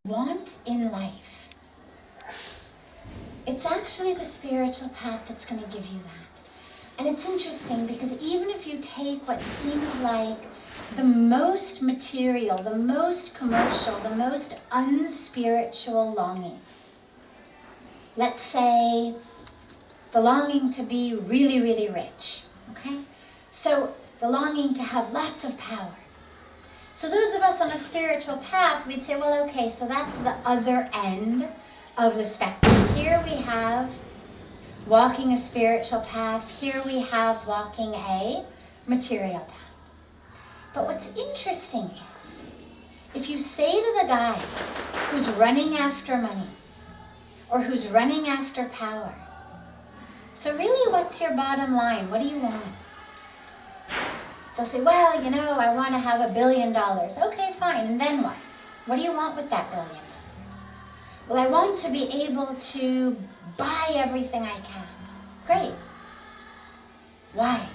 want in life, it's actually the spiritual path that's going to give you that. And it's interesting because even if you take what seems like the most material, the most commercial, the most unspiritual longing, let's say the longing to be really, really rich, okay? So the longing to have lots of power. So those of us on a spiritual path, we'd say, well, okay, so that's the other end of the spectrum. Here we have walking a spiritual path. Here we have walking a material path. But what's interesting is, if you say to the guy who's running after money or who's running after power, so really what's your bottom line? What do you want? They'll say, well, you know, I want to have $1 billion. Okay, fine, and then what? What do you want with that $1 billion? Well, I want to be able to buy everything I can. Great. Why?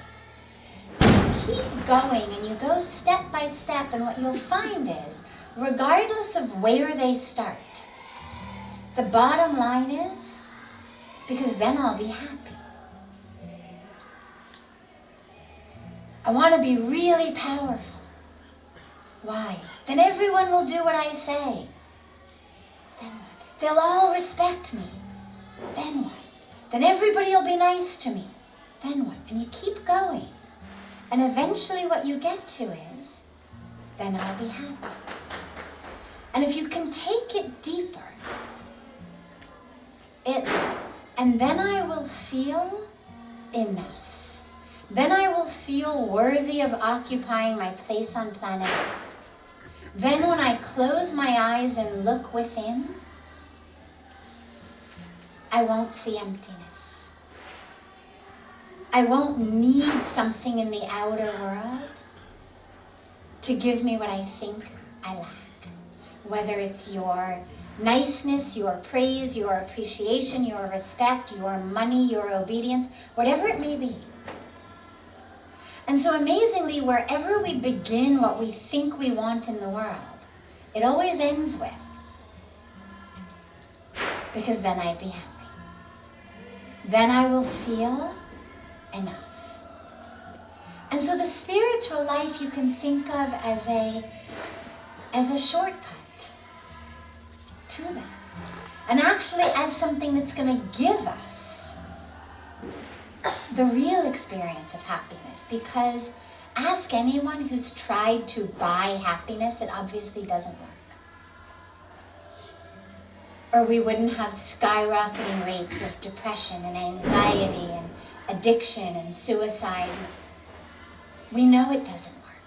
You keep going and you go step by step, and what you'll find is, regardless of where they start, the bottom line is, because then I'll be happy. I want to be really powerful. Why? Then everyone will do what I say. Then what? They'll all respect me. Then what? Then everybody will be nice to me. Then what? And you keep going. And eventually what you get to is, then I'll be happy. And if you can take it deeper, it's, and then I will feel enough. Then I will feel worthy of occupying my place on planet Earth. Then when I close my eyes and look within, I won't see emptiness. I won't need something in the outer world to give me what I think I lack. Whether it's your niceness, your praise, your appreciation, your respect, your money, your obedience, whatever it may be. And so amazingly, wherever we begin what we think we want in the world, it always ends with, because then I'd be happy. Then I will feel enough. And so the spiritual life you can think of as a shortcut to that. And actually as something that's going to give us the real experience of happiness, because ask anyone who's tried to buy happiness, it obviously doesn't work. Or we wouldn't have skyrocketing rates of depression and anxiety and addiction and suicide. We know it doesn't work.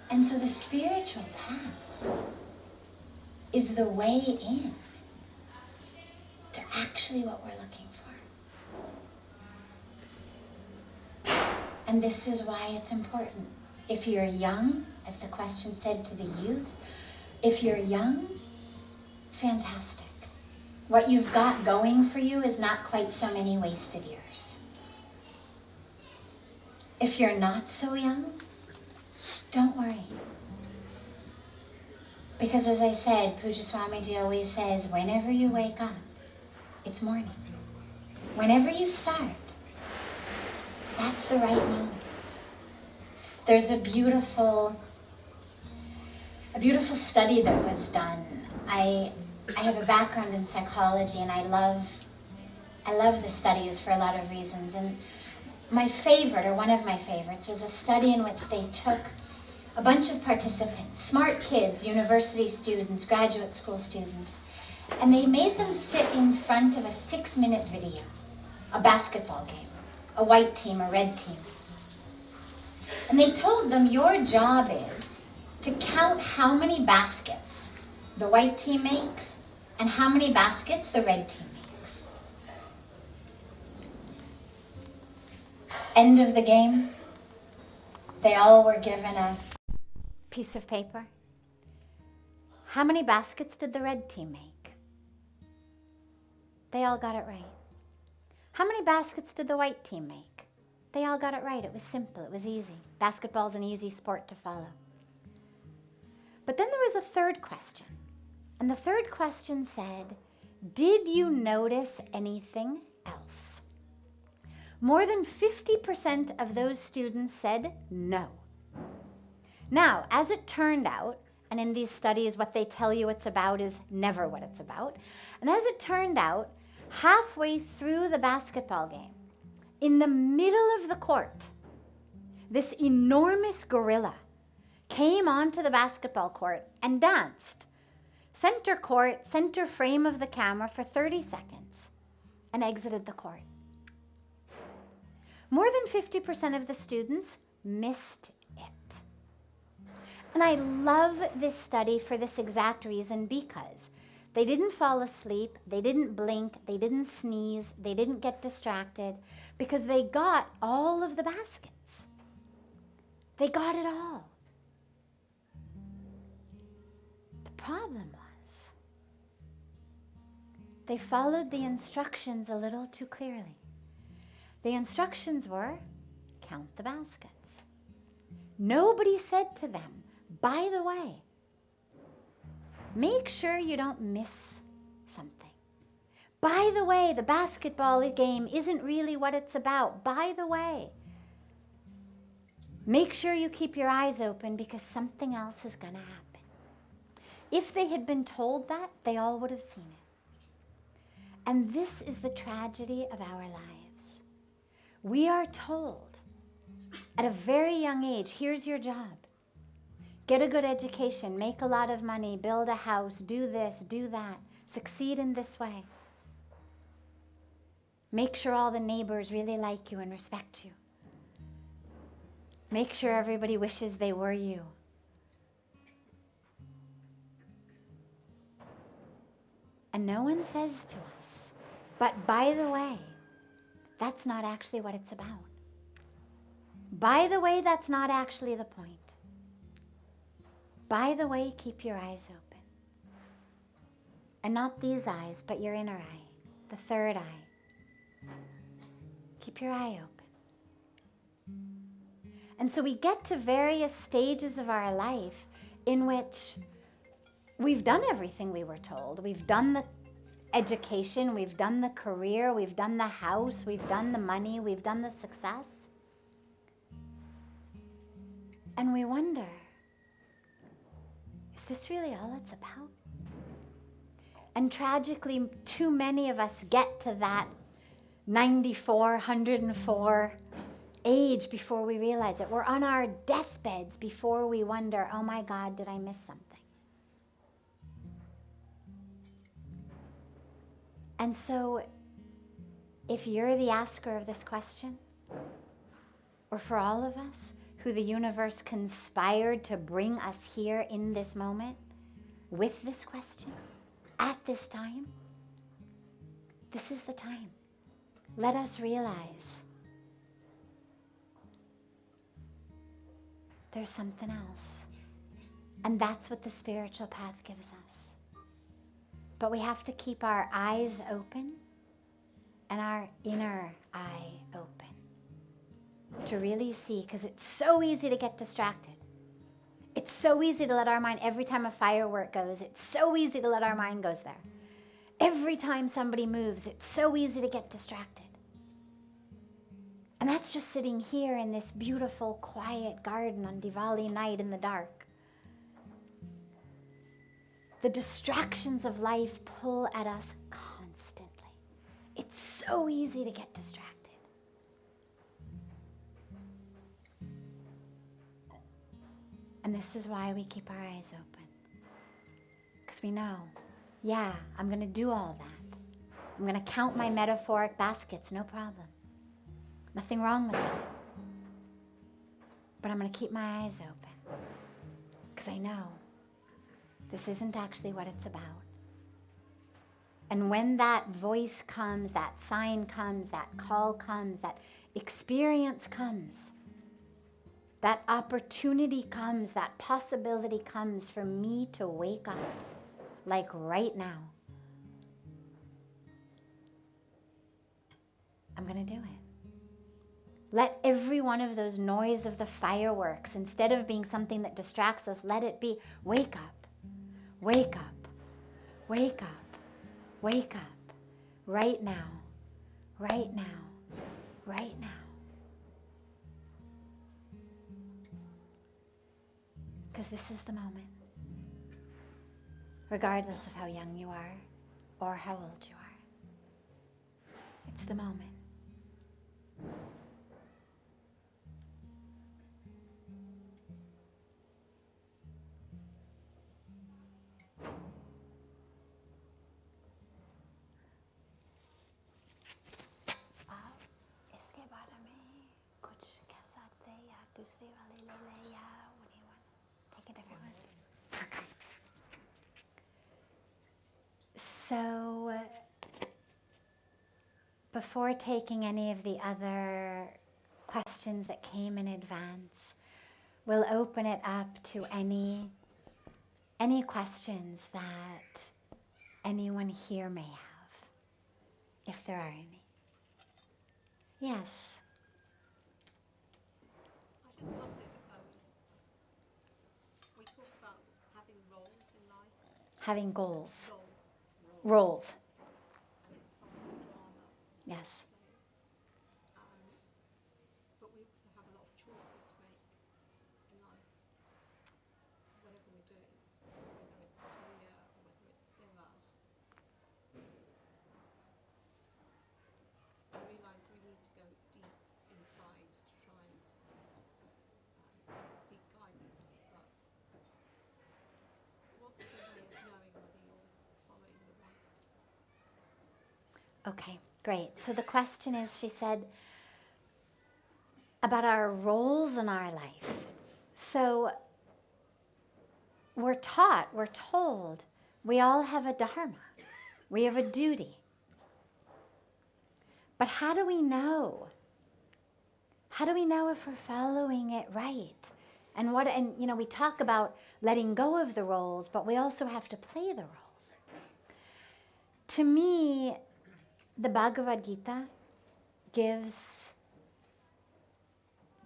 And so the spiritual path is the way in to actually what we're looking for. And this is why it's important. If you're young, as the question said to the youth, if you're young, fantastic. What you've got going for you is not quite so many wasted years. If you're not so young, don't worry. Because as I said, Pujya Swamiji always says, whenever you wake up, it's morning. Whenever you start, that's the right moment. There's a beautiful study that was done. I have a background in psychology, and I love the studies for a lot of reasons. And my favorite, or one of my favorites, was a study in which they took a bunch of participants, smart kids, university students, graduate school students, and they made them sit in front of a 6-minute video, a basketball game, a white team, a red team. And they told them, your job is to count how many baskets the white team makes and how many baskets the red team makes. End of the game, they all were given a piece of paper. How many baskets did the red team make? They all got it right. How many baskets did the white team make? They all got it right. It was simple. It was easy. Basketball's an easy sport to follow. But then there was a third question. And the third question said, did you notice anything else? More than 50% of those students said no. Now, as it turned out, and in these studies what they tell you it's about is never what it's about, and as it turned out, halfway through the basketball game, in the middle of the court, this enormous gorilla came onto the basketball court and danced center court, center frame of the camera for 30 seconds and exited the court. More than 50% of the students missed it. And I love this study for this exact reason, because they didn't fall asleep, they didn't blink, they didn't sneeze, they didn't get distracted, because they got all of the baskets. They got it all. The problem was they followed the instructions a little too clearly. The instructions were, count the baskets. Nobody said to them, by the way, make sure you don't miss something. By the way, the basketball game isn't really what it's about. By the way, make sure you keep your eyes open because something else is going to happen. If they had been told that, they all would have seen it. And this is the tragedy of our lives. We are told at a very young age, here's your job. Get a good education, make a lot of money, build a house, do this, do that, succeed in this way. Make sure all the neighbors really like you and respect you. Make sure everybody wishes they were you. And no one says to us, but by the way, that's not actually what it's about. By the way, that's not actually the point. By the way, keep your eyes open. And not these eyes, but your inner eye, the third eye. Keep your eye open. And so we get to various stages of our life in which we've done everything we were told. We've done the education, we've done the career, we've done the house, we've done the money, we've done the success. And we wonder, is this really all it's about? And tragically, too many of us get to that 94, 104 age before we realize it. We're on our deathbeds before we wonder, oh my God, did I miss something? And so, if you're the asker of this question, or for all of us, who the universe conspired to bring us here in this moment with this question, at this time, this is the time. Let us realize there's something else. And that's what the spiritual path gives us. But we have to keep our eyes open and our inner eye open to really see, because it's so easy to get distracted. It's so easy to let our mind, every time a firework goes, it's so easy to let our mind goes there. Every time somebody moves, it's so easy to get distracted. And that's just sitting here in this beautiful, quiet garden on Diwali night in the dark. The distractions of life pull at us constantly. It's so easy to get distracted. And this is why we keep our eyes open. Because we know, yeah, I'm going to do all that. I'm going to count my metaphoric baskets, no problem. Nothing wrong with that. But I'm going to keep my eyes open. Because I know this isn't actually what it's about. And when that voice comes, that sign comes, that call comes, that experience comes, that opportunity comes, that possibility comes for me to wake up, like right now, I'm going to do it. Let every one of those noise of the fireworks, instead of being something that distracts us, let it be, wake up, wake up, wake up, wake up, right now, right now, right now. Because this is the moment. Regardless of how young you are or how old you are. It's the moment. इसके बारे में कुछ कह सकते या दूसरी वाली ले ले या what do you want? Take a different one. Okay. So, before taking any of the other questions that came in advance, we'll open it up to any questions that anyone here may have, if there are any. Yes. I just wondered, we talk about having roles in life. Having goals. Roles. And it's part of the drama. Yes. But we also have a lot of choices to make in life. Whatever we do, whether it's a career or whether it's seva. I realise we need to go deep inside to try and seek guidance, but what's the way of knowing whether you're following the right? Okay, great. So the question is, she said, about our roles in our life. So we're taught, we're told, we all have a dharma. We have a duty. But how do we know? How do we know if we're following it right? And we talk about letting go of the roles, but we also have to play the roles. To me, the Bhagawad Gita gives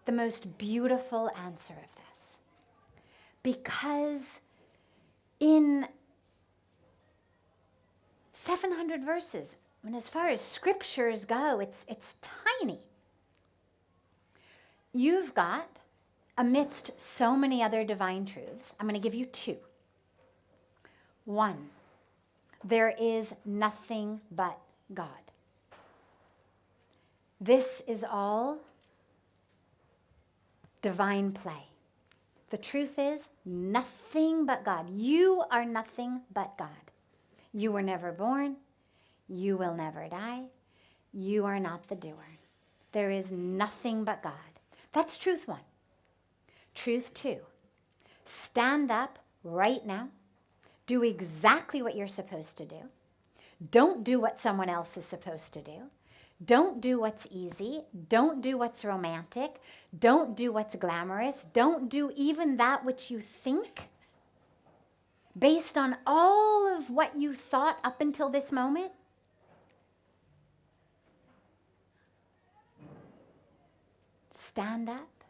the most beautiful answer of this. Because in 700 verses, and as far as scriptures go, it's tiny. You've got, amidst so many other divine truths, I'm going to give you two. One, there is nothing but God. This is all divine play. The truth is nothing but God. You are nothing but God. You were never born. You will never die. You are not the doer. There is nothing but God. That's truth one. Truth two, stand up right now. Do exactly what you're supposed to do. Don't do what someone else is supposed to do. Don't do what's easy. Don't do what's romantic. Don't do what's glamorous. Don't do even that which you think, based on all of what you thought up until this moment. Stand up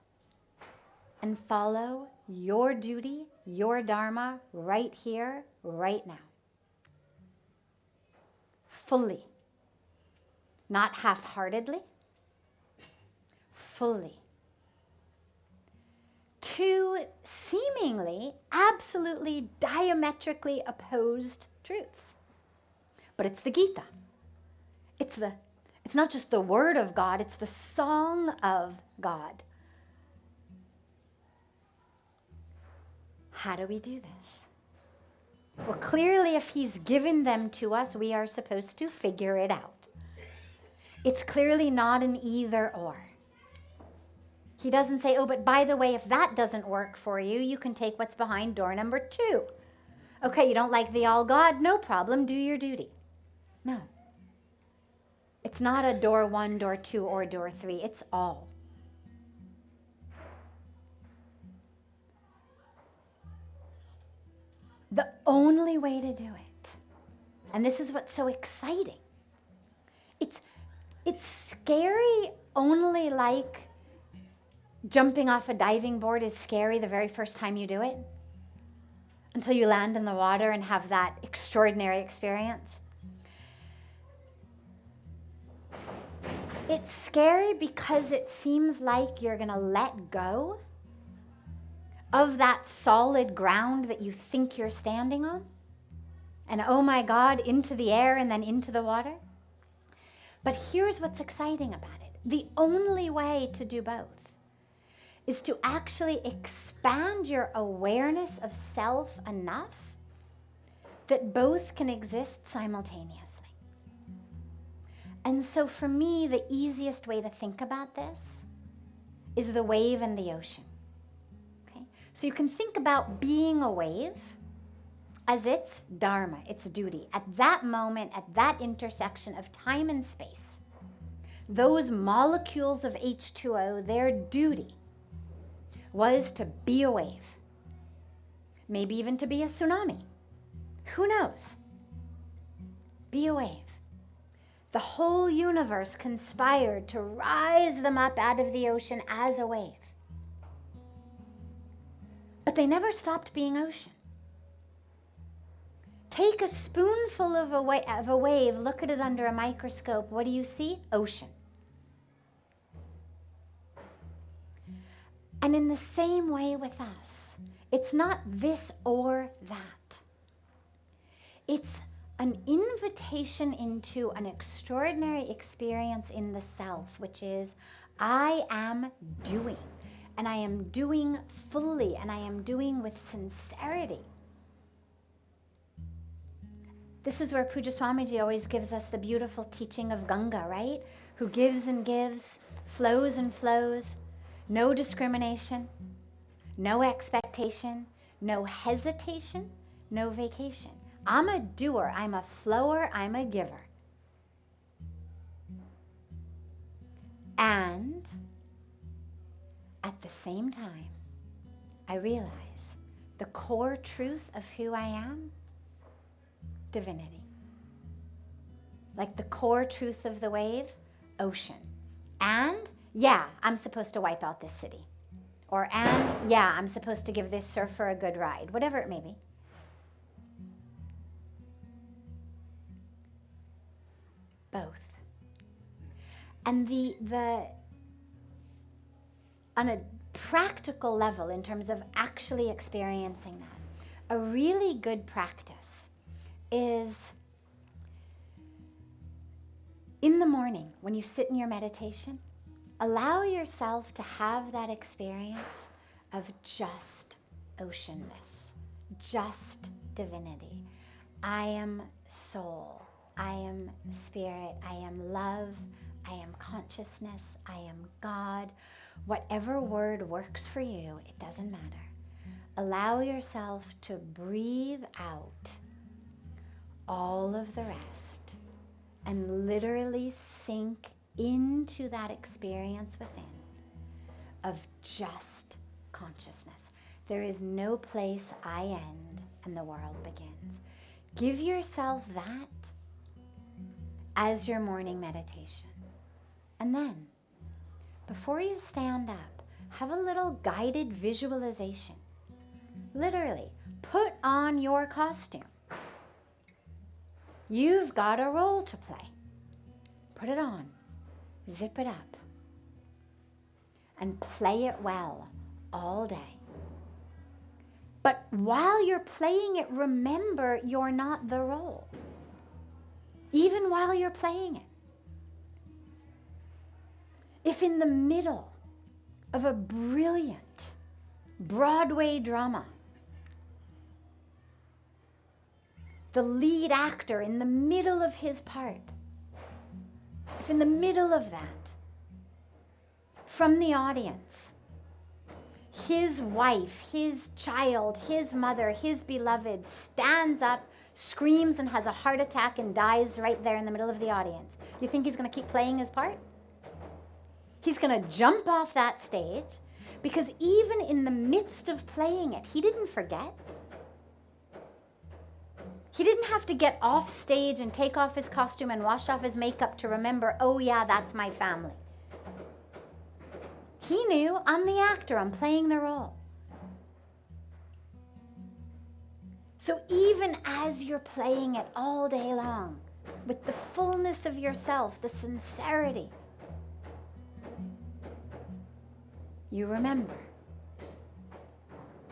and follow your duty, your dharma, right here, right now. Fully. Not half-heartedly. Fully. Two seemingly, absolutely diametrically opposed truths. But it's the Gita. It's not just the word of God, it's the song of God. How do we do this? Well, clearly, if he's given them to us, we are supposed to figure it out. It's clearly not an either or. He doesn't say, oh, but by the way, if that doesn't work for you, you can take what's behind door number 2. Okay, you don't like the all God? No problem, do your duty. No. It's not a door 1, door 2, or door 3. It's all. The only way to do it, and this is what's so exciting, it's scary only like jumping off a diving board is scary the very first time you do it, until you land in the water and have that extraordinary experience. It's scary because it seems like you're going to let go of that solid ground that you think you're standing on. And oh my God, into the air and then into the water. But here's what's exciting about it. The only way to do both is to actually expand your awareness of self enough that both can exist simultaneously. And so for me, the easiest way to think about this is the wave and the ocean. Okay? So you can think about being a wave as its dharma, its duty. At that moment, at that intersection of time and space, those molecules of H2O, their duty was to be a wave. Maybe even to be a tsunami. Who knows? Be a wave. The whole universe conspired to rise them up out of the ocean as a wave. But they never stopped being ocean. Take a spoonful of a wave, look at it under a microscope. What do you see? Ocean. And in the same way with us, it's not this or that. It's an invitation into an extraordinary experience in the self, which is, I am doing, and I am doing fully, and I am doing with sincerity. This is where Pujya Swamiji always gives us the beautiful teaching of Ganga, right? Who gives and gives, flows and flows, no discrimination, no expectation, no hesitation, no vacation. I'm a doer, I'm a flower, I'm a giver. And at the same time, I realize the core truth of who I am, divinity. Like the core truth of the wave, ocean. And yeah, I'm supposed to wipe out this city. Or and yeah, I'm supposed to give this surfer a good ride, whatever it may be. Both. And the on a practical level, in terms of actually experiencing that, a really good practice is in the morning when you sit in your meditation, allow yourself to have that experience of just oceanness, just divinity. I am soul. I am spirit, I am love, I am consciousness, I am God. Whatever word works for you, it doesn't matter. Allow yourself to breathe out all of the rest and literally sink into that experience within of just consciousness. There is no place I end and the world begins. Give yourself that as your morning meditation. And then, before you stand up, have a little guided visualization. Literally, put on your costume. You've got a role to play. Put it on, zip it up, and play it well all day. But while you're playing it, remember you're not the role. Even while you're playing it. If in the middle of a brilliant Broadway drama, the lead actor in the middle of his part, if in the middle of that, from the audience, his wife, his child, his mother, his beloved stands up, screams and has a heart attack and dies right there in the middle of the audience, you think he's going to keep playing his part? He's going to jump off that stage because even in the midst of playing it, he didn't forget. He didn't have to get off stage and take off his costume and wash off his makeup to remember, oh yeah, that's my family. He knew, I'm the actor, I'm playing the role. So even as you're playing it all day long, with the fullness of yourself, the sincerity, you remember,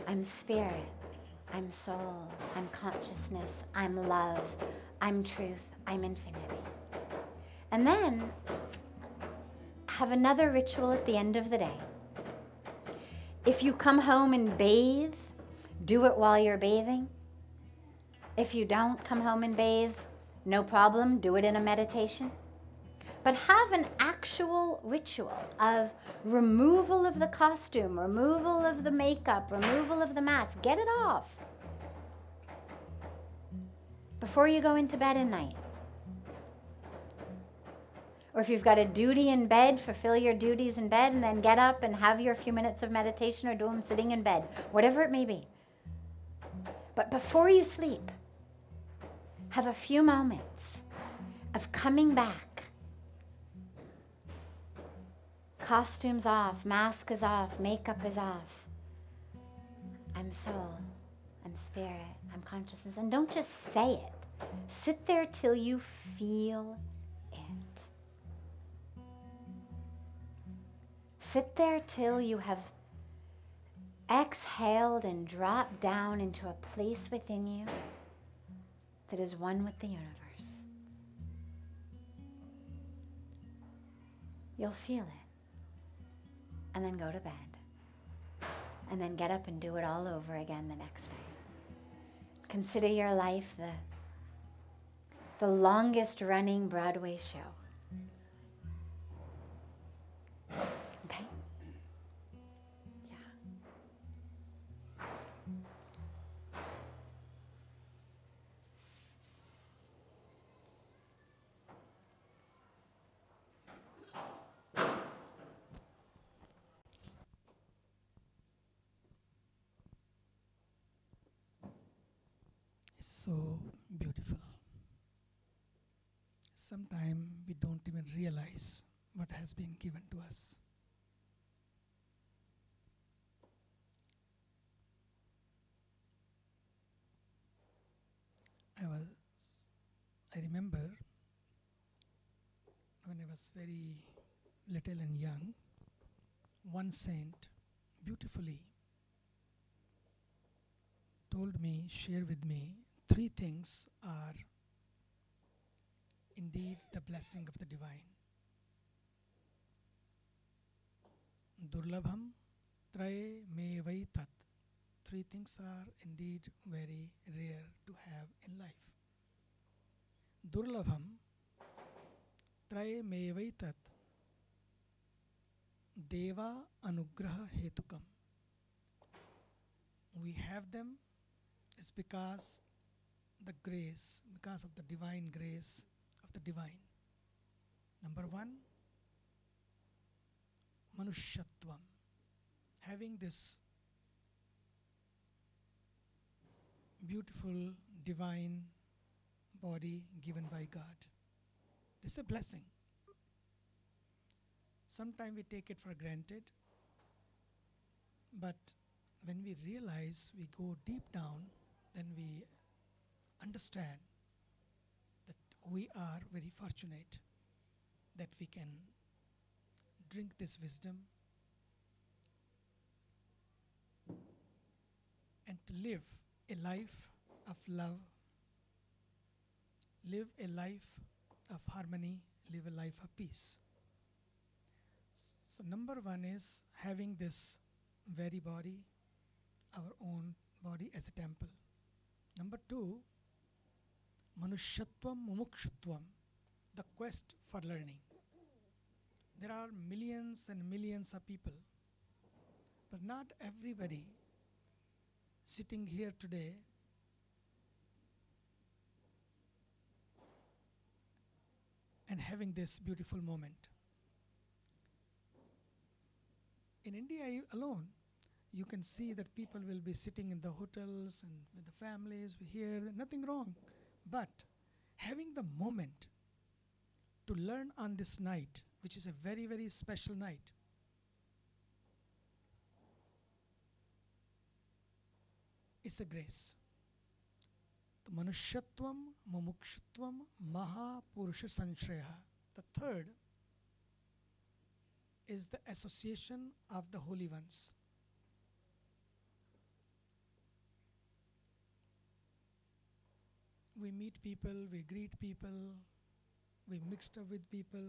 I'm spirit, I'm soul, I'm consciousness, I'm love, I'm truth, I'm infinity. And then have another ritual at the end of the day. If you come home and bathe, do it while you're bathing. If you don't come home and bathe, no problem, do it in a meditation. But have an actual ritual of removal of the costume, removal of the makeup, removal of the mask. Get it off before you go into bed at night. Or if you've got a duty in bed, fulfill your duties in bed and then get up and have your few minutes of meditation or do them sitting in bed, whatever it may be. But before you sleep, have a few moments of coming back. Costumes off, mask is off, makeup is off. I'm soul, I'm spirit, I'm consciousness. And don't just say it. Sit there till you feel it. Sit there till you have exhaled and dropped down into a place within you that is one with the universe. You'll feel it. And then go to bed. And then get up and do it all over again the next day. Consider your life the longest running Broadway show. Okay? Yeah. So beautiful. Sometimes we don't even realize what has been given to us. I remember when I was very little and young, one saint beautifully told me, shared with me, 3 things are indeed the blessing of the divine. Durlabham traye me vai tat. 3 things are indeed very rare to have in life. Durlabham traye me vai tat. Deva anugraha hetukam. We have them is because the grace, because of the divine grace of the divine. Number 1, Manushyatvam. Having this beautiful divine body given by God. This is a blessing. Sometimes we take it for granted, but when we realize, we go deep down, then we understand that we are very fortunate that we can drink this wisdom and to live a life of love, live a life of harmony, live a life of peace. So number 1 is having this very body, our own body as a temple. Number 2, Manushyatvam Mumukshutvam, the quest for learning. There are millions and millions of people, but not everybody sitting here today and having this beautiful moment. In India alone, you can see that people will be sitting in the hotels and with the families here, nothing wrong. But having the moment to learn on this night, which is a very, very special night, is a grace. Manushyatvam, mumukshutvam, mahapurusha sanshaya. The third is the association of the holy ones. We meet people, we greet people, we mixed up with people,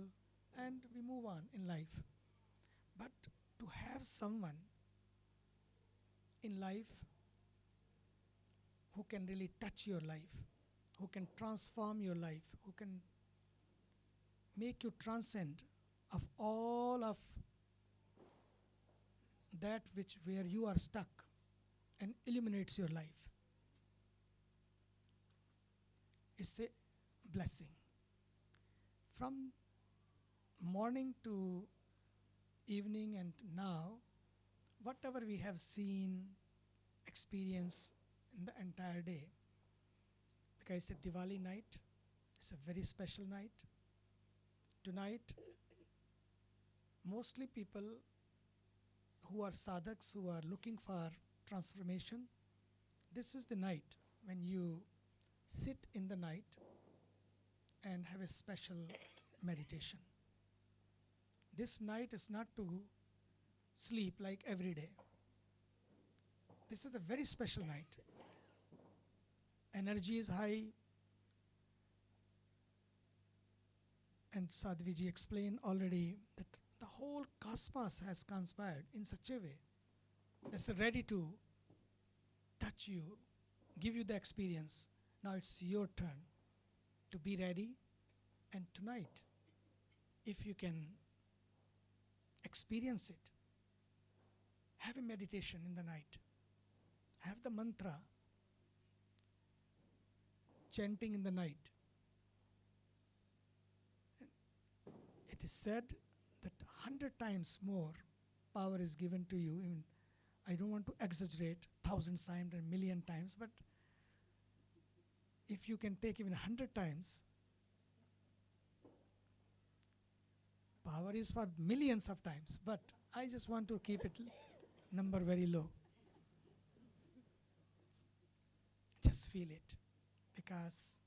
and we move on in life. But to have someone in life who can really touch your life, who can transform your life, who can make you transcend of all of that which where you are stuck and illuminates your life, is a blessing. From morning to evening and now, whatever we have seen, experienced in the entire day, because it's a Diwali night, it's a very special night. Tonight, mostly people who are sadhaks, who are looking for transformation, this is the night when you sit in the night and have a special meditation. This night is not to sleep like every day. This is a very special night. Energy is high, and Sadhviji explained already that the whole cosmos has conspired in such a way that's ready to touch you, give you the experience. Now it's your turn to be ready, and tonight, if you can experience it, have a meditation in the night, have the mantra chanting in the night. It is said that 100 times more power is given to you. Even I don't want to exaggerate 1,000 times and 1,000,000 times, but if you can take even 100 times, power is for millions of times, but I just want to keep it number very low. Just feel it, because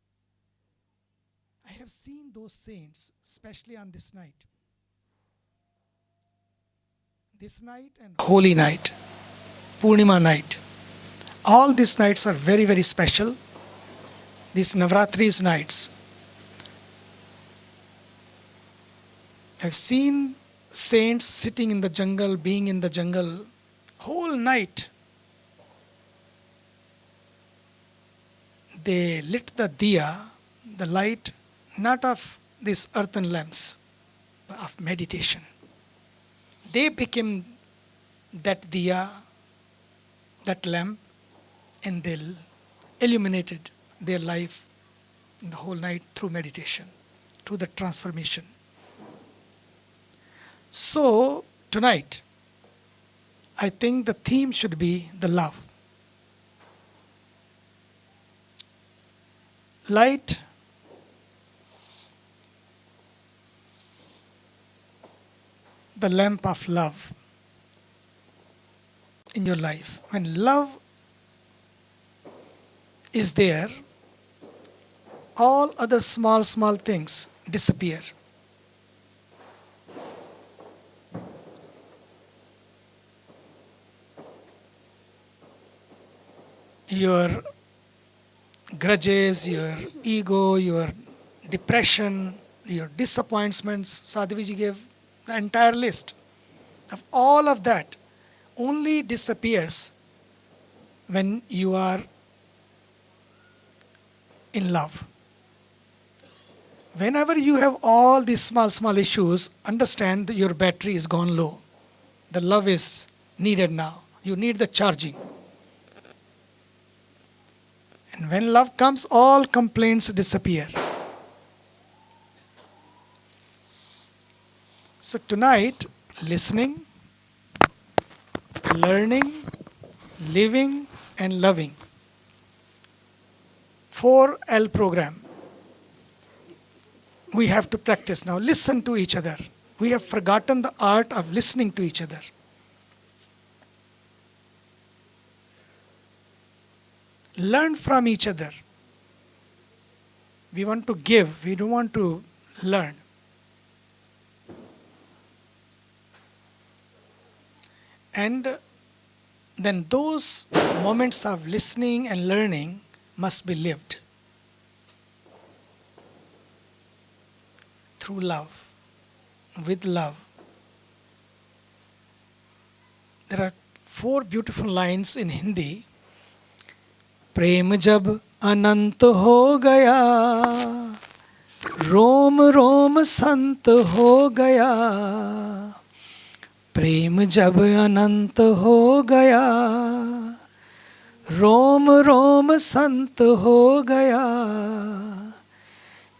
I have seen those saints, especially on this night. This night and Holy Night, Purnima night. All these nights are very, very special. These Navratris nights. I've seen saints sitting in the jungle, being in the jungle, whole night. They lit the diya, the light, not of these earthen lamps, but of meditation. They became that diya, that lamp, and they illuminated their life in the whole night through meditation, through the transformation. So, tonight, I think the theme should be the love. Light the lamp of love in your life. When love is there, all other small things disappear. Your grudges, your ego, your depression, your disappointments, Sadhviji gave the entire list of all of that only disappears when you are in love. Whenever you have all these small issues, understand that your battery is gone low. The love is needed now. You need the charging. And when love comes, all complaints disappear. So tonight, listening, learning, living, and loving. 4L program. We have to practice now. Listen to each other. We have forgotten the art of listening to each other. learn from each other. We want to give, we don't want to learn. And then those moments of listening and learning must be lived through love, with love. There are 4 beautiful lines in Hindi. प्रेम जब अनंत हो गया, रोम रोम संत हो गया. प्रेम जब अनंत हो गया, रोम रोम संत हो गया.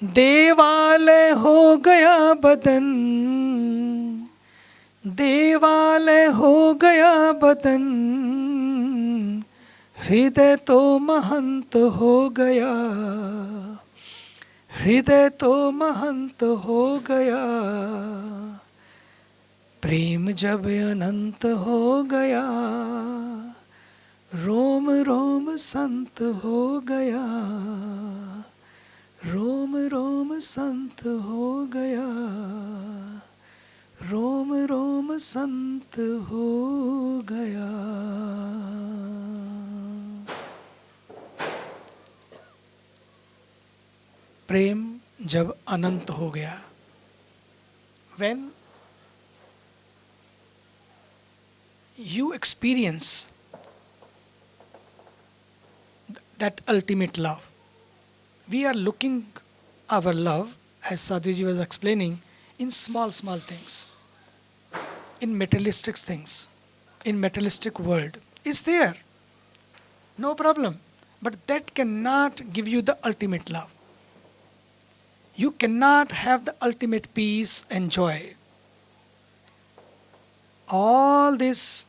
देवालय हो गया बदन, देवालय हो गया बदन. हृदय तो महंत हो गया, हृदय तो महंत हो गया. प्रेम जब अनंत हो गया, रोम रोम संत हो गया, रोम रोम संत हो गया, रोम रोम संत हो गया. प्रेम जब अनंत हो गया, when you experience that ultimate love, we are looking our love, as Sadhviji was explaining, in small things, in materialistic things, in materialistic world. Is there, no problem, but that cannot give you the ultimate love. You cannot have the ultimate peace and joy. All this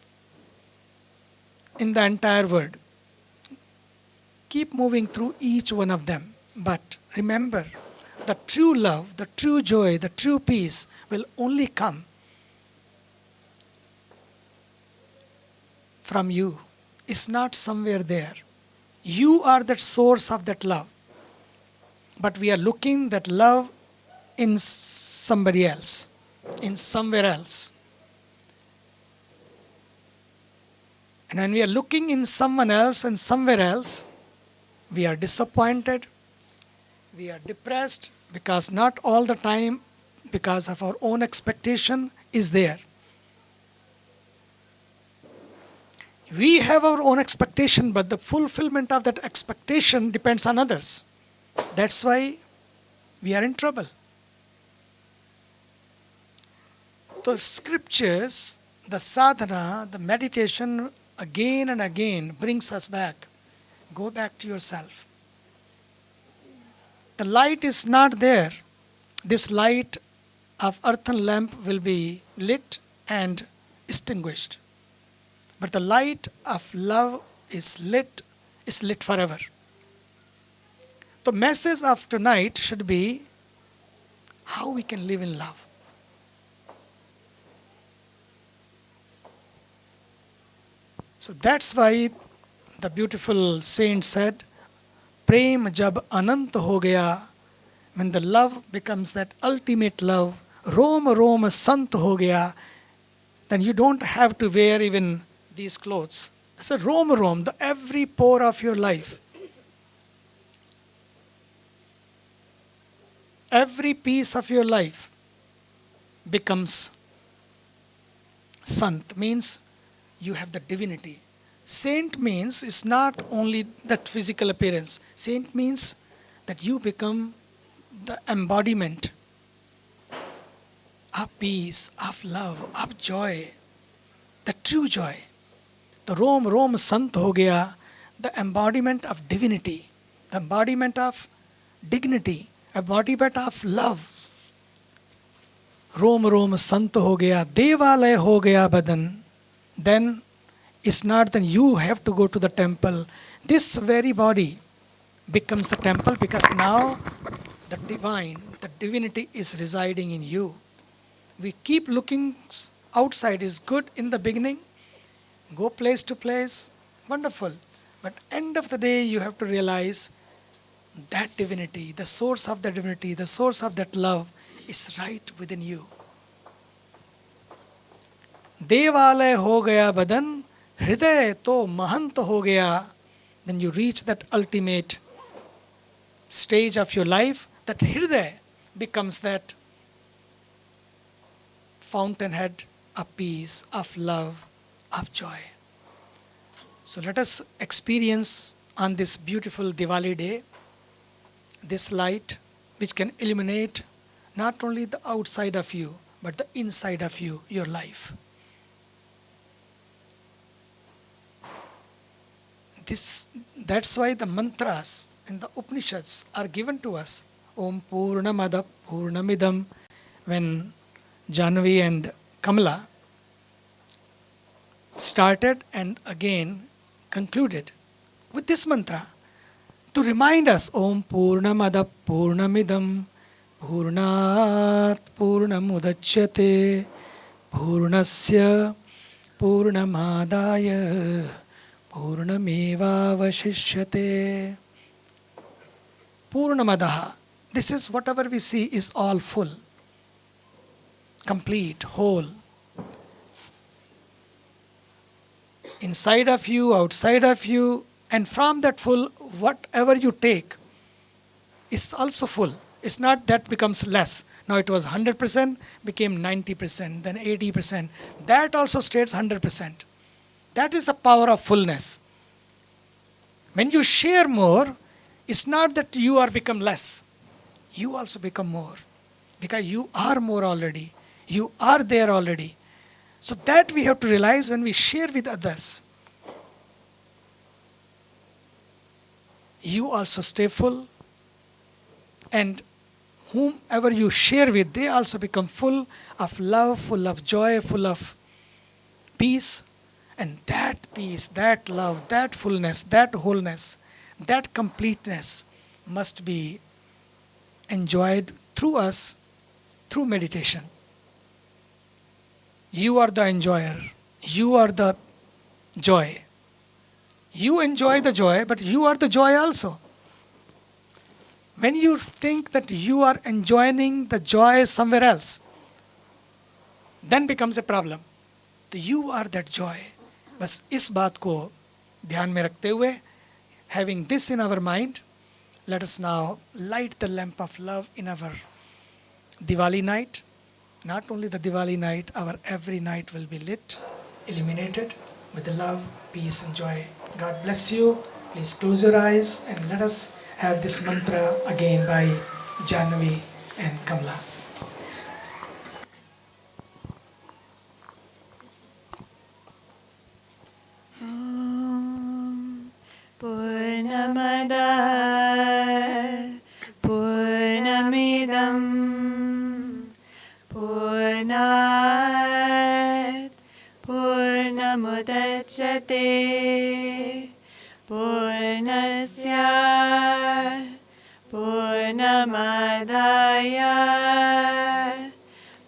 in the entire world. Keep moving through each one of them. But remember, the true love, the true joy, the true peace will only come from you. It's not somewhere there. You are the source of that love. But we are looking that love in somebody else, in somewhere else. And when we are looking in someone else and somewhere else, we are disappointed, we are depressed, because not all the time, because of our own expectation is there. We have our own expectation, but the fulfillment of that expectation depends on others. That's why we are in trouble. The scriptures, the sadhana, the meditation again and again brings us back. Go back to yourself. The light is not there. This light of earthen lamp will be lit and extinguished. But the light of love is lit forever. The message of tonight should be how we can live in love. So that's why the beautiful saint said, Prem jab anant ho gaya, when the love becomes that ultimate love, Roma Roma Sant ho gaya, then you don't have to wear even these clothes. It's a Roma Rom, the every pore of your life. Every piece of your life becomes Sant, means you have the divinity. Saint means it's not only that physical appearance. Saint means that you become the embodiment of peace, of love, of joy, the true joy. The Rom Sant ho gaya, the embodiment of divinity, the embodiment of dignity, embodiment of love. Rom Sant ho gaya, Devalaya ho gaya badan. Then it's not that you have to go to the temple. This very body becomes the temple, because now the divine, the divinity is residing in you. We keep looking outside is good in the beginning. Go place to place, wonderful. But end of the day, you have to realize that divinity, the source of the divinity, the source of that love is right within you. देवालय हो गया बदन, हृदय तो महंत हो गया. Then you reach that ultimate stage of your life, that hriday becomes that fountainhead of peace, of love, of joy. So let us experience on this beautiful Diwali day this light which can illuminate not only the outside of you but the inside of you, your life. That's why the mantras in the Upanishads are given to us. Om Purnamada Purnamidam. When Janvi and Kamala started and again concluded with this mantra to remind us, Om Purnamada Purnamidam Purnat Purnamudachyate Purnasya Purnamadaya Purnameva Vashishyate. Purnamadaha. This is whatever we see is all full, complete, whole. Inside of you, outside of you, and from that full, whatever you take is also full. It's not that becomes less. Now it was 100%, became 90%, then 80%. That also stays 100%. That is the power of fullness. When you share more, it's not that you are become less. You also become more. Because you are more already. You are there already. So that we have to realize when we share with others. You also stay full. And whomever you share with, they also become full of love, full of joy, full of peace. And that peace, that love, that fullness, that wholeness, that completeness must be enjoyed through us, through meditation. You are the enjoyer. You are the joy. You enjoy the joy, but you are the joy also. When you think that you are enjoying the joy somewhere else, then becomes a problem. You are that joy. बस इस बात को ध्यान में रखते हुए, having this in our mind, let us now light the lamp of love in our Diwali night. Not only the Diwali night, our every night will be lit, illuminated with the love, peace and joy. God bless you. Please close your eyes and let us have this mantra again by Janvi and Kamala. Purnamada Purnamidam Purnat Purnamudachyate Purnasya Purnamadaya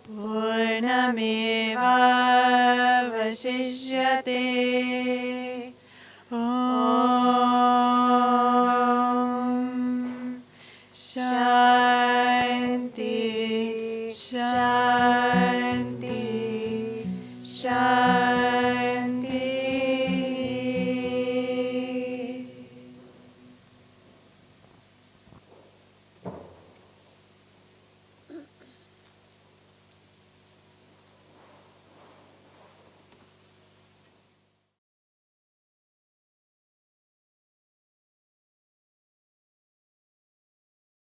Purnameva Vashishyate. Om Shanti Shanti Shanti.